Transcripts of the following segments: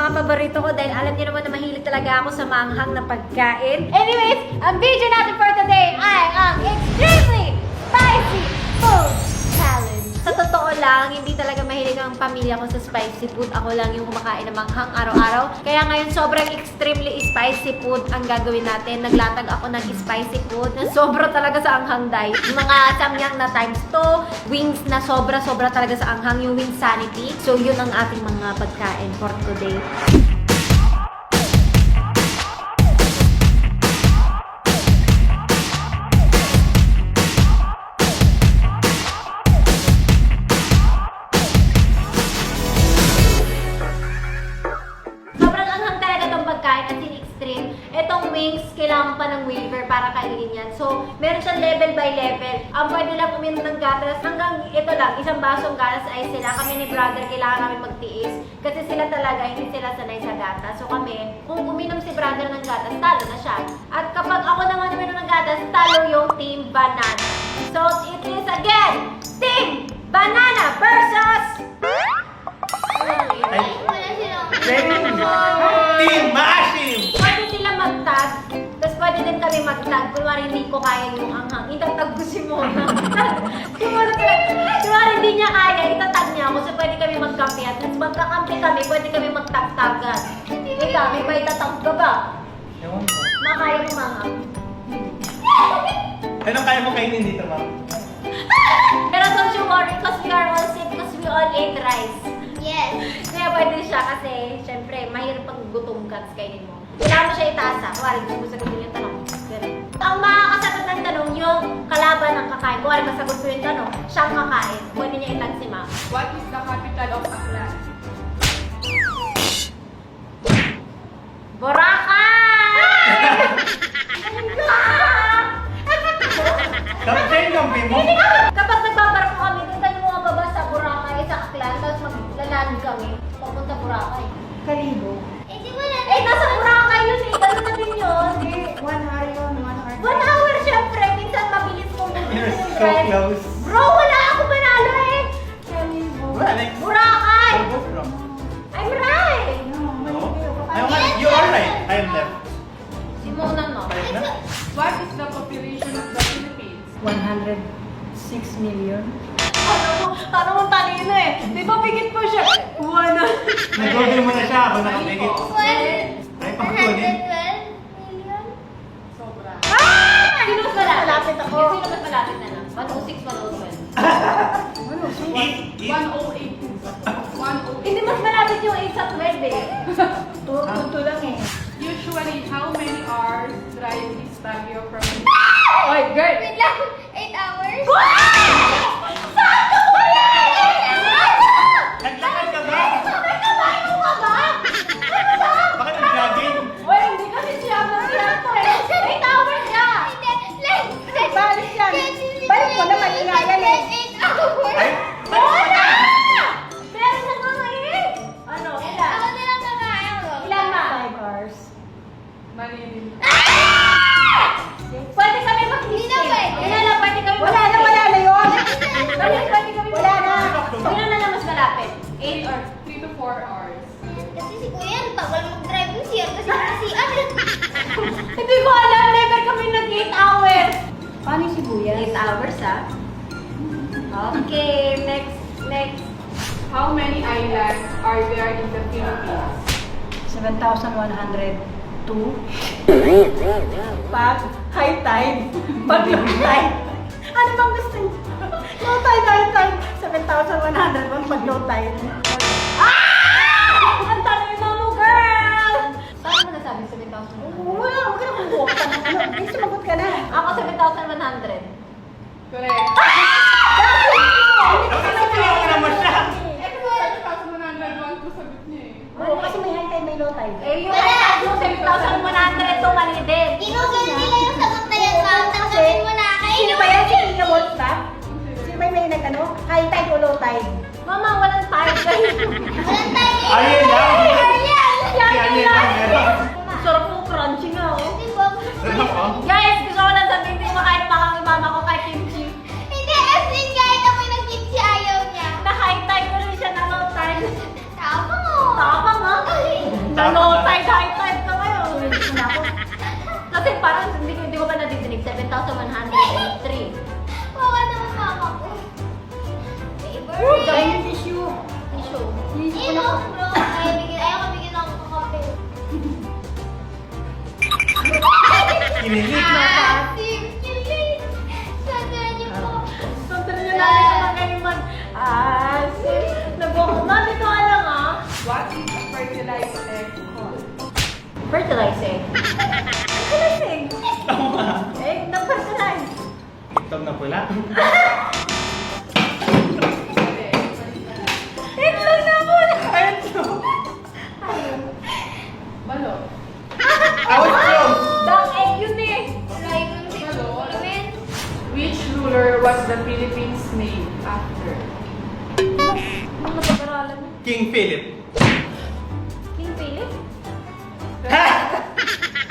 mga paborito ko dahil alam niyo naman na mahilig talaga ako sa manghang na pagkain. Anyways, ang video natin for today ay ang Extremely Spicy Food Challenge. Sa totoo lang, hindi talaga mahilig ang pamilya ko sa spicy food. Ako lang yung kumakain ng manghang araw-araw. Kaya ngayon, sobrang extremely spicy food ang gagawin natin. Naglatag ako ng spicy food na sobra talaga sa anghang diet. Mga samyang na times 2, wings na sobra-sobra talaga sa anghang, yung wing sanity. So, yun ang ating mga pagkain for today. Itong wings, kailangan pa ng waiver para kainin yan. So, meron siyang level by level. Ang pwede lang uminom ng gatas, hanggang ito lang, isang basong gatas ay sila. Kami ni brother, kailangan namin magtiis. Kasi sila talaga, hindi sila sanay sa gatas. So kami, kung uminom si brother ng gatas, talo na siya. At kapag ako naman uminom ng gatas, talo yung Team Banana. So, it is again, Team Banana versus... Team Maasim! Pwede sila magtag, tapos pwede din kami magtag. Kunwari hindi ko kaya yung anghang, itatag ko si Mona. Kunwari hindi niya kaya, itatag niya ako. So pwede kami magkampi. At since magkakampi kami, pwede kami magtag-tagan. Ikaw, may ba itatag ka ba? Ewan ko. Makaya mo manghang. Anong kaya mo kainin dito, ma'am? Pero don't you worry, because we are all sick, because we all ate rice. Yes. Kaya pwede siya kasi, syempre, mahirap pag gutom ka, tapos kainin mo. Kailangan mo siya itasa. Kuwari, gusto mo sagutin yung tanong. Ganun. Ang makakasagot ng tanong, yung kalaban ng kakain. Kuwari, masagot ko yung tanong, siyang kakain. Pwede niya itag si Ma. What is the capital of Aklan? Boracay! Kapag kampi mo? Hindi ka! Kapag nagbabarko kami, doon tayo mga baba sa Boracay, sa Aklan, tapos maglalaan kami, papunta Boracay. Kalibo. Eh, di ba na? Eh, nasa Boracay yun eh. Ganun na din yun. 1 hour yun, 1 hour. 1 hour syempre. Minsan mabilis mo You're yung so drive. close. Bro, wala ako manalo eh. Kalibo. Wala, like, Boracay! go from. I'm right. No? You are right. I am left. Simunan mo. Right na? What is the population of the Philippines? 106 million. Ano mo talino eh. Di ba pigit po siya? Nag-google mo na siya ako nakapigit. Ay, pakunin. 112 million? Sobra. Sino mas malapit ako? Sino mas malapit na lang? 106, 107. Eat, eat. 108. 108. Hindi mas malapit yung 8 sa 12 eh. Tuto lang eh. Usually, how many hours drive is Baguio from Oy, girl! Wait lang, 8 hours? Sakto ko yan! Naglakad ka ba? Sabay ka ba? Ano ka ba? Ano ba? Bakit nag-jogging? Oy, hindi kasi siya masiyento eh. 8 hours siya! Balik yan. Balik mo naman, ingayan eh. 8 hours? Ay, Wala! Meron na mga eh! Ano? Ilan? Ako na lang kakain ko. Ilan ma? 5 hours. Mali. Pwede kami mag-list Hindi na pwede. Ilan lang pwede kami Wala na yun. Pwede kami Wala na. Sino na lang mas malapit? 8 or 3 to 4 hours. Kasi si Kuya, bawal mag-drive yung siya kasi Hindi ko alam, never kami nag-8 hours. Paano yung sibuyas? 8 hours ah. Okay, next. How many islands are there in the Philippines? 7,102. Pag high tide. Pag low tide. Ano bang gusto niyo? Low tide, high tide. 7,101 pag low tide. Ah! Ang tanong mo, girl! Paano mo nasabi 7,000? Wala, huwag ka na kumuha ka ng ano. Ay, sumagot ka na. Ako 7,100. Correct. Kasi tinawag naman siya. Eh, kasi 7,101 ko sagot niya eh. Oo, kasi may high tide, may low tide. Eh, yung yung 7,100 to mali din. Ginugol nila yung sagot na yan, ma'am. Tanggapin mo na. Sino ba yan? Si Ina Wolf ba? Sino ba yung nag-ano? High tide o low tide? Mama, walang time. Walang tayo. Ayun lang. Yan, Ayun lang. meron. Sarap ng crunchy nga, oh. Di ba? Sarap, oh. Guys, gusto ko lang sabihin, hindi makain pa kang mama ko kay kimchi. Hindi, as in kahit amoy ng kimchi ayaw niya. Na high time ko rin siya na low time. Tama mo. Tama nga. Nalotay, high-tide ka ngayon. Ulit mo na ako. Kasi parang hindi ko pa nadidinig. 7,103. Baka naman mama ko. Paper. Dahil yung tissue. Issue. Eh, no, bro. Ayaw ko bigyan ako ng kape. Kinilig. Kilig. Sana niyo po. Sandali na natin sa mga ganyan. Nabok. Mami, ito alam ah. What is a fertilized egg called? Fertilizing. Fertilizing. Tama. Eh, nag-fertilize. Itlog na pula. Itlog na po. Ayun siya. Balot. Awit yun! Duck egg yun eh. Which ruler was the Philippines named after? Ano napag-aralan mo? King Philip. King Philip? Ha!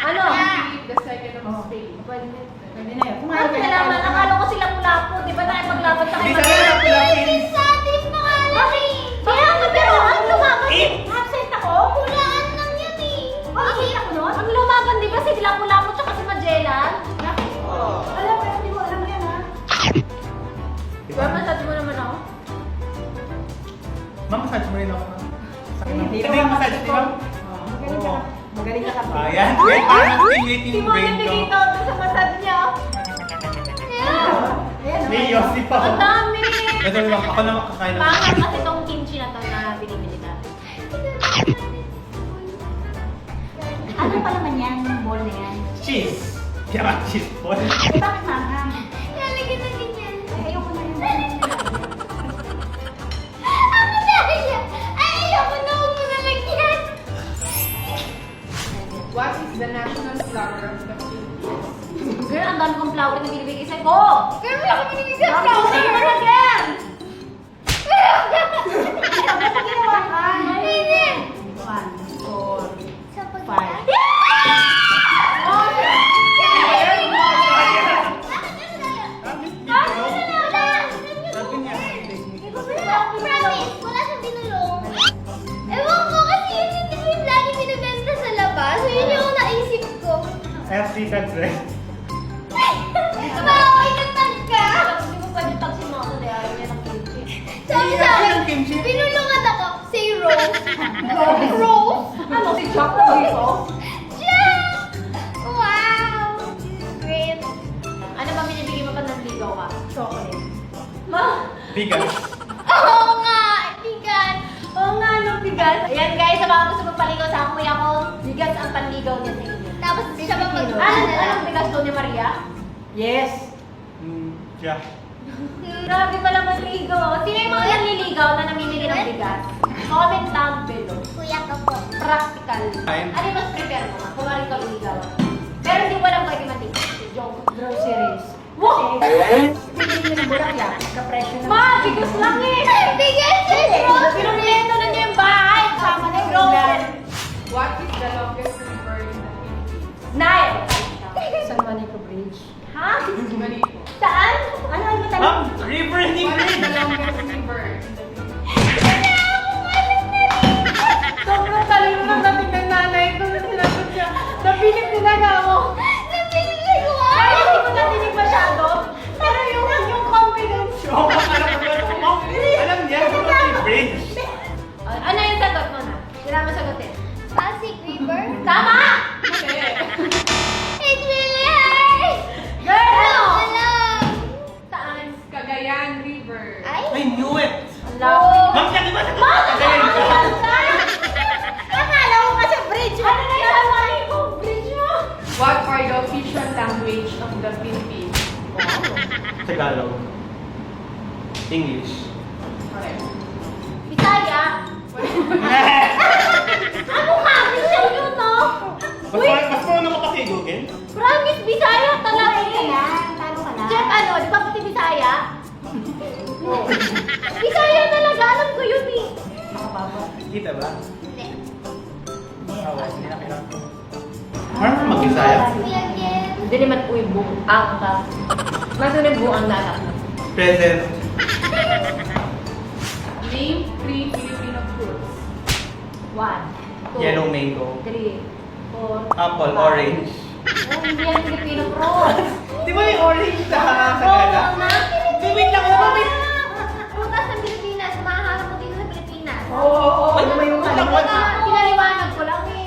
Ano? Philip the Second of Spain. Pwede Pwede na yun. Ano nalaman? Akala ko silang mulapo. Di ba tayo maglaban sa Hindi kay sa na pula, King. Sa ating pangalan eh. Kaya nga, pero ang lumaban. Eh! Absent ako? Hulaan lang yun eh. Absent ako nun? Ang lumaban, di ba sila Mulapo tsaka si Magellan? Alam, pero hindi mo alam yan ha. Diba, masabi mo naman ako? Ma'am, massage mo rin ako. Hindi Ano yung massage, di ba? Magaling ka. Magaling ka kasi. Ayan. Wait, parang stimulating Si yung Mona brain ko. bigay daw sa massage niya. Ayan, May Yossi pa. Ang dami! Ito lang, ako na makakain ng... Pangat kasi itong kimchi na to na binibili natin. Ano pa naman yan, yung ball na yan? Cheese. Kaya cheese ball. Eh, bakit manghang? Lalagyan na ganyan. Eh, ayoko na yun. Ako na yan. Ay, ayoko na. Huwag mo na lagyan. What is the national flower of the Philippines? Girl, ang dami kong flower na binibigay sa'yo ko! Pero wala ko binibigyan Ang flower. flower again! Sabi sa ginawa ka. Hindi. 1, 4, Sa 5. Sabi niya. Promise, wala siyang binulong. Ewan ko kasi yun yung lagi binibenta sa labas. So yun yung naisip ko. FC Cadre. Bawal na tagka. Hindi mo pwede tagsin mo ako dahil ayaw niya ng kimchi. Sabi sa Ano akin, yung kimchi? binulungan ako. Say Rose. Rose? Ano, si Jack na dito? Jack! Wow! Great. Ano ba binibigay mo pa ng ligaw ka? Chocolate. Ma! Bigas. Oo nga! Bigan! Oo nga, no, bigas. Ayan guys, sa mga gusto magpaligaw sa kuya ko, bigas ang panligaw niya sa inyo. Tapos siya ba mag Anong bigas to ni Maria? Yes. Siya. Grabe pala manligaw. Sino yung mga nanliligaw na namimili ng bigas? Comment down below. Kuya ka po. Practical. Time. Ano yung mas prepare mo nga? Kung ikaw ligaw. Pero hindi mo lang pwede matik. Joke. Groceries. Wow! Pili nyo ng bulaklak. Kapresyo na. Ma, bigas lang eh! Bigas is Rose! Pinumpleto na niyo yung bahay! Sama na yung grocery. What is the longest river in the Philippines? Nile! San Juanico Bridge. Ha? Manito. Saan? Ano ang Ma'am, tanong? river hindi What is green. the longest river in the Philippines? Sobrang talino ng dating ng nanay ko na sinagot siya. Napilit talaga ako. Napilig ko Ay, hindi ko natinig masyado. Pero yung confidence ko. Oo, alam ko ba? Ma'am, alam niya. Kasi bridge. Ano yung sagot mo na? Kailangan mo sagutin. Pasig River? Tama! It really hurts! Girl! Alam! Saan? Cagayan River. Ay! I knew it. Ang lapit. Ma'am, yan ba? Ma! Kagayan ka. Akala ko kasi bridge. Ano na yung alawari ko? Bridge mo? What are the official language of the Philippines? Tagalog. English. Correct. Bisaya? Ano ka? Bisaya yun, no? Mas marunong ka pa kay Google? Promise, Bisaya talaga Talo ka eh. na. Talo ka na. Chef, ano? Di ba puti Bisaya? Bisaya talaga. Alam ko yun eh. Makababa. Kita ba? Hindi. Awa, hindi na kailangan ko. Marunong ka mag-Bisaya? Kuya Ken. Hindi naman uy, buong ang ka. Masunod buong na lang. Present. Name 3 Filipino fruits. 1, 2, Yellow mango. 3, 4, Apple, orange. Oh, hindi yan Filipino fruits. Di ba yung orange na Oo, sagala? na. Di, wait lang. Ano ba may... Prutas ng Pilipinas. Mahanap mo dito sa Pilipinas. Oo, ano ba yung ano? Pinaliwanag ko lang eh.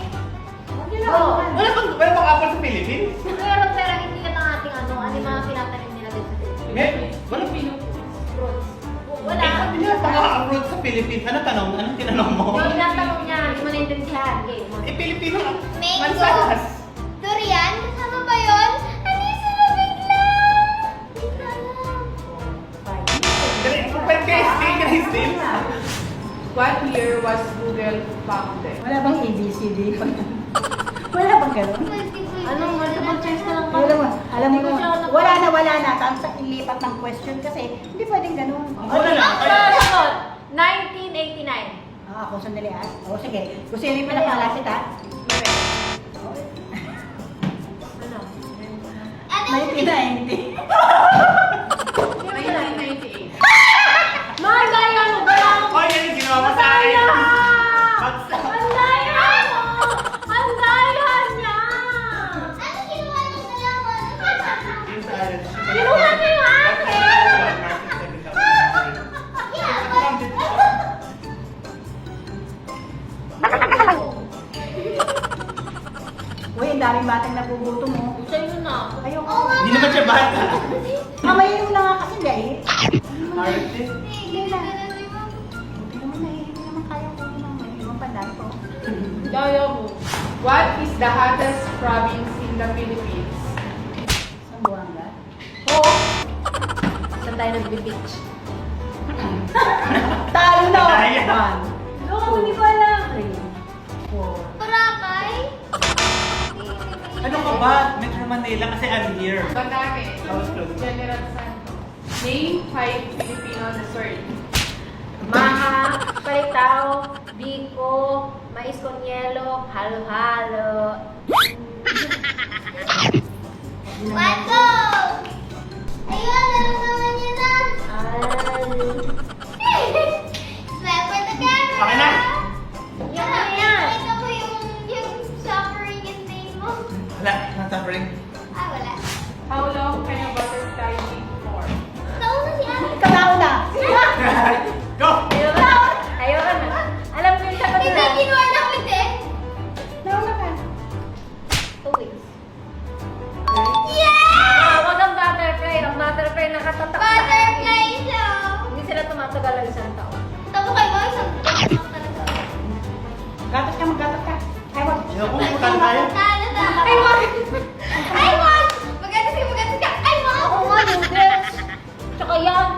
Oo. Wala bang apple sa Philippines? Meron pero hindi yan ang ating ano yung mga pinatanim nila dito sa Pilipinas. Wala. Fruits. Wala. Eh, sabi niya, pang-abroad sa Philippines. Ano tanong? Anong tinanong mo? Yung tinatanong niya, hindi mo naintindihan. Okay, mo. Eh, Pilipino lang. Mango. Mansanas. Durian, kasama ba yun? Ano yung sinabig lang? Hindi ko alam. Open case, case din. What year was Google founded? Wala bang ABCD? Wala bang ganun? Anong multiple choice na lang ba? Alam mo, wala na. Tapos ilipat ng question kasi hindi pwedeng ganun. Wala na. Sagot, 1989. Ako, sandali ah. O, sige. Kung sino yung pinakamalapit ah. Ano? Ate, 1990. 1998. Mahal gaya mo! Wala mo! Oh, yan yung ginawa mo sa akin. Bagsak. Ang daya mo! Ang daya niya! ano kinuha ng dalawa? Yung sa akin. Kinuha niya yung akin! Uy, ang daming batang nagugutom mo. Sa'yo na. Ayoko. Hindi naman siya bata. Mamayin mo na nga kasi dahil. Arte. Hindi naman nahihilig naman kaya ko naman. May ibang pandan ko. Daya mo. What is the hottest province in the Philippines? Sambuanga. Oo. Saan tayo nagbe-beach? Talo na! Daya. 1, Oo, hindi ko alam. 3, 4. Boracay? Ano ka ba? Metro Manila kasi I'm here. Banane. House close. General Santos. Name 5 Filipino dessert. Maha, palitaw, biko, mais con yelo, halo-halo. Mango! Ayun, meron naman yun na. Smile for the camera! Okay na. Yan na yan. Ito mo yung suffering in name mo. Wala, not-suffering. Ah, wala. How long can a butterfly live for? Nauna si Ate. Ikaw na! Go! Ayoko na. Alam ko yung sagot Hindi, na. kinuha na ko din. Nauna ka. 2 weeks. Yeah! Wag ang butterfly. Ang butterfly nakatatak. Butterfly siya. Hindi sila tumatagal ang isang taon. Tamo kayo ba? Isang talaga. Gatas ka, maggatas ka. Ay, wag. Sino kung bukan tayo? Talo na. Ay, wag! Ay, wag! Magatas ka. Ay, wag! Ako nga, noodles. Tsaka yan.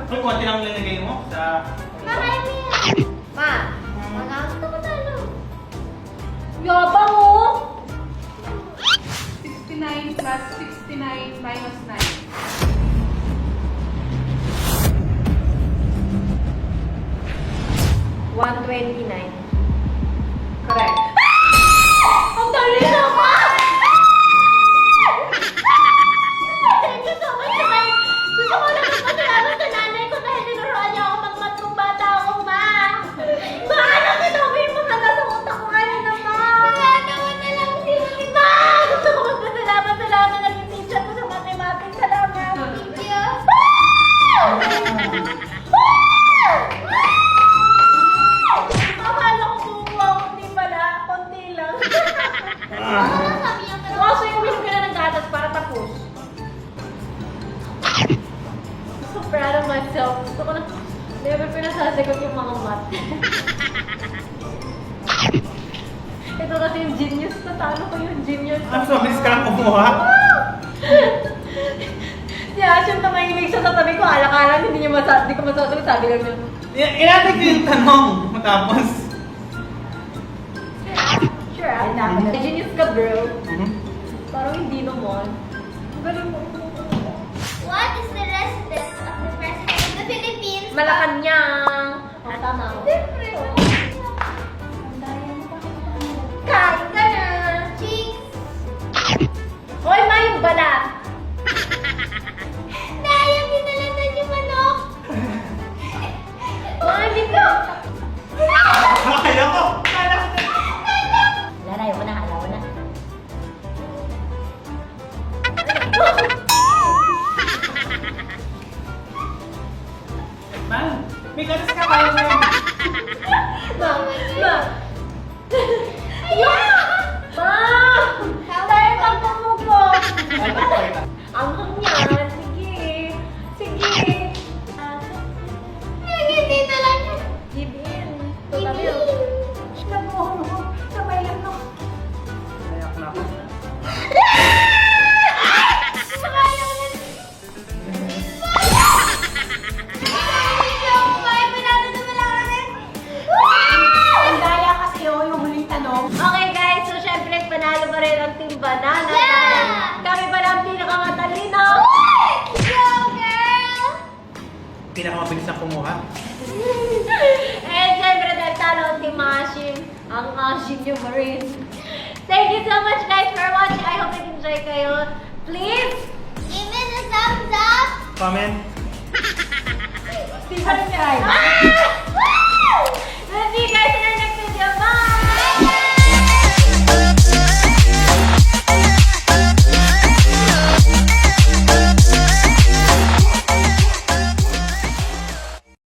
Yung konti lang nilagay mo sa... Marami yan. Ma, Magkakita ko talo. yabang mo. 69 plus 69 minus 9. 129. Correct. Ang dali naman! Thank you so much. Gusto ko lang magpasalamat sa nanay ko dahil tinuruan niya ako magmat nung bata ako, ma. Paano sinabi mo na nasa utak ko kanina, ma? Ginagawa na lang sila. Ma! Gusto ko magpasalamat sa laman ng teacher ko sa mathematics. Salamat. Thank you. Akala ko kukuha ko, hindi pala. Konti lang. Ano sabi niya? Pero Kaso yung bilog ka na ng gatas para tapos. So proud of myself. Gusto ko na, never pinasasagot yung mga math. Ito kasi yung genius. Natalo ko yung genius. Ang somis ka lang kumuha. Si Ashim na mahilig siya sa tabi ko. Alakalan, hindi ko masasagot. Sabi lang niya. Inatay ko yung tanong. Matapos. Sure, ah. Ay, naku. Genius ka, bro. Mhm. Parang hindi naman. Ang galing mo. what is the residence of the President of the Philippines? Malacanang. Oh, tama. Siyempre. Kain ka na. Cheeks. Hoy, ma, yung balat. Nayang dinalaman yung manok. Mga hindi ko. Kaya ko. Kala ko naman. May ganas ka kaya mo yan. Ma! Yeah! Ma! Tayo pang tumugo! Ang niya! Sige! Sige! Hindi na lang. Give in! Totally. Sabay lang no. Nayak na ako. Ang daya kasi yung huling tanong. Okay guys, so syempre panalo pa rin ang Team Banana. Yeah! Kami pala ang pinakamatalino. Go, girl! Pinakamabilis na kumuha. And syempre dahil talo ang Team Ashim. Ang Ashim yung Marine. Thank you so much guys for watching. I hope nag-enjoy kayo. Please, Give it a thumbs up! Comment. Subscribe.